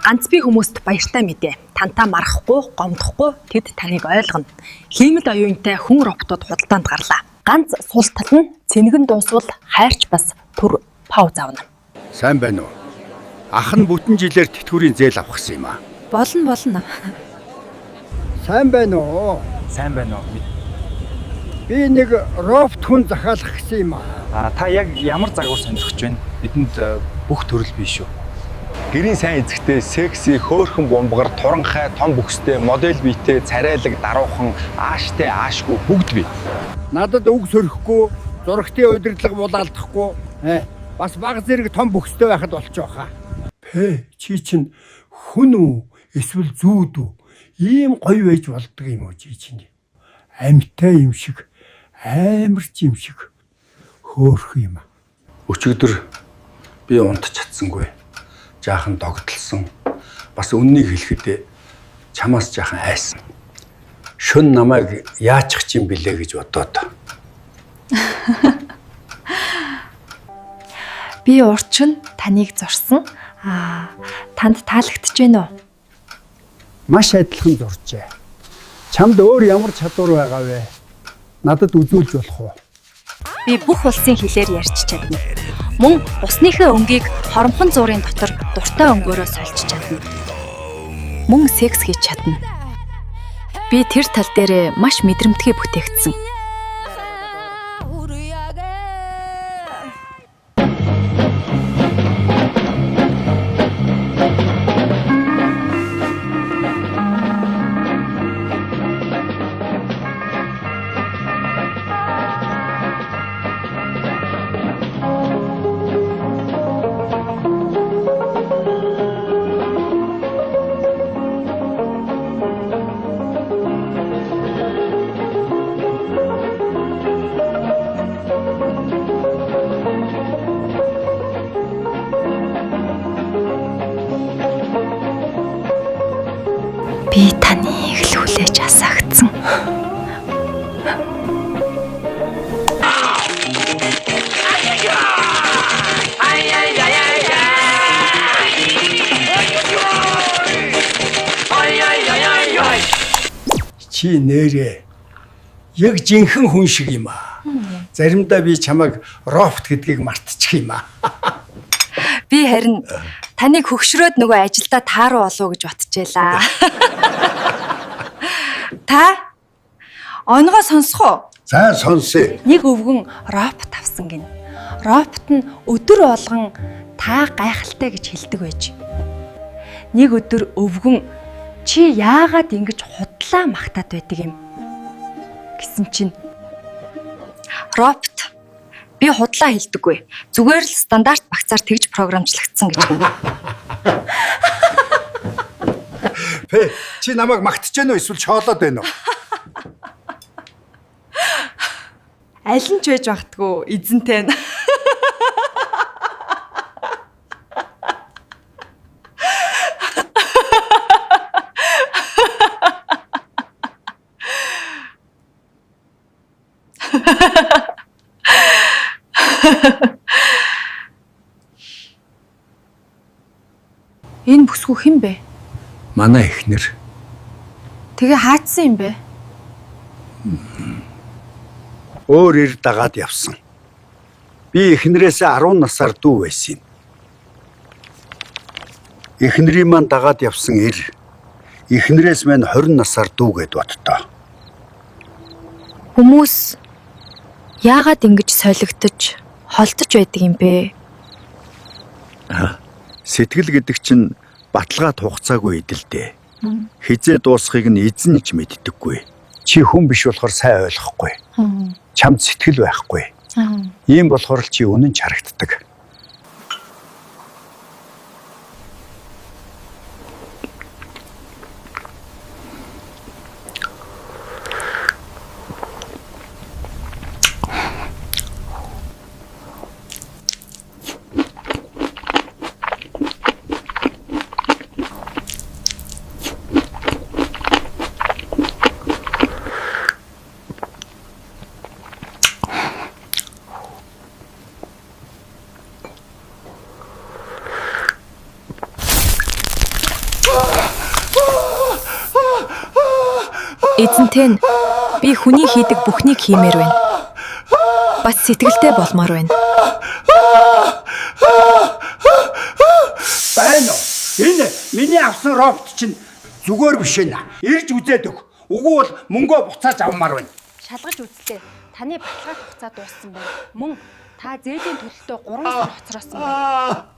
Ганц би хүмүүст баяртай мэдээ. Тантай марахгүй, гомдохгүй тэд таныг ойлгоно. Хиймэл оюунтай хүн роботууд худалдаанд гарлаа. Ганц сул тал нь цэнэгэн дуусвал хайрч бас түр пауз авна. Сайн байна уу? Ах нь бүтэн жилээр тэтгэврийн зээл авахсан юм аа. Болно. Сайн байна уу? Сайн байна уу? Би нэг робот хүн захиалах гэсэн юм аа. Та яг ямар загвар сонирхож байна? Бидэнд бүх төрөл бий шүү. Гэрийн сайн эзэгтэй, секси, хөөрхөн бомбгар, туранхай, том бүхстэй, модель биетэй, царайлаг, даруухан, ааштай, аашгүй бүгд бий. Надад үг сөрөхгүй, зурагтын удирдлага булаалдахгүй, бас баг зэрэг том бүхстэй байхад болчих واخа. Чи чинь хүн үү? Эсвэл зүүд үү? Ийм гоё байж болдго юм уу чи чинь? Амьтай юм шиг, амарч юм шиг хөөрх юм аа. Өчигдөр би унтч чадсангүй. Жаахан догтлсон. Бас үннийг хэлэхдээ чамаас жаахан айсан. Шүн намайг яачих юм бэлээ гэж бодоод. Би урчин таныг зурсан. Танд таалагдж байна уу? Маш адилхан зуржээ. Чамд өөр ямар чадвар байгаа вэ? Надад үзүүлж болох уу? Би бүх улсын хэлээр ярьж чадна. Мөн усныхаа өнгийг хоромхон зуурын дотор дуртай өнгөөрөө сольж чадна. Мөн секс хийж чадна. Би тэр тал дээр маш мэдрэмтгий бүтээгдсэн. Би таныг л хүлээж асаагдсан. Чи нэрээ яг жинхэнэ хүн шиг юм аа. Заримдаа би чамайг робот гэдгийг мартчих юм аа. Би харин таныг хөгшрөөд нөгөө ажилдаа тааруу болов гэж бодчихлаа. Та онгоо сонсох уу? За сонсъё. Нэг өвгөн робот авсан гин. Робот нь өдөр болгон та гайхалтай гэж хэлдэг байж. Нэг өдөр өвгөн чи яагаад ингэж худлаа магтаад байдаг юм гэсэн чинь робот би худлаа хэлдэггүй. Зүгээр л стандарт багцаар тэгж програмчлагдсан гэж. Чи намайг магтаж байна уу эсвэл шоолоод байна уу? Аль нь ч байж магтгүй эзэнтэй нь. Энэ бүсгүй хэн бэ? Манай эхнэр. Тэгээ хаацсан юм бэ? Өөр ир дагаад явсан. Би эхнэрээсээ 10 насаар дүү байсан. Эхнэрийн маань дагаад явсан ир эхнэрээс маань 20 насаар дүү гэд бодтоо. Хүмүүс яагаад ингэж солигдож, холдож байдаг юм бэ? Сэтгэл гэдэг чинь баталгаа тухцаагүй идэлтэй. Хизээ дуусхийг нь эзэн ч мэддэггүй. Чи хүн биш болохоор сайн ойлгохгүй. Чамд сэтгэл байхгүй. Ийм болохоор л чи үнэн ч харагддаг. Эзэнтэй нь би хүний хийдэг бүхнийг хиймээр байна. Бас сэтгэлтэй болмоор байна. Байна уу? Энэ миний авсан робот чинь зүгээр биш ээ. Ирж үзээд өг. Үгүй бол мөнгөө буцааж авмаар байна. Шалгаж үзтээ. Таны баталгаа хугацаа дууссан байна. Мөн та зээлийн төлөлтөө 3 сар хоцроосон байна.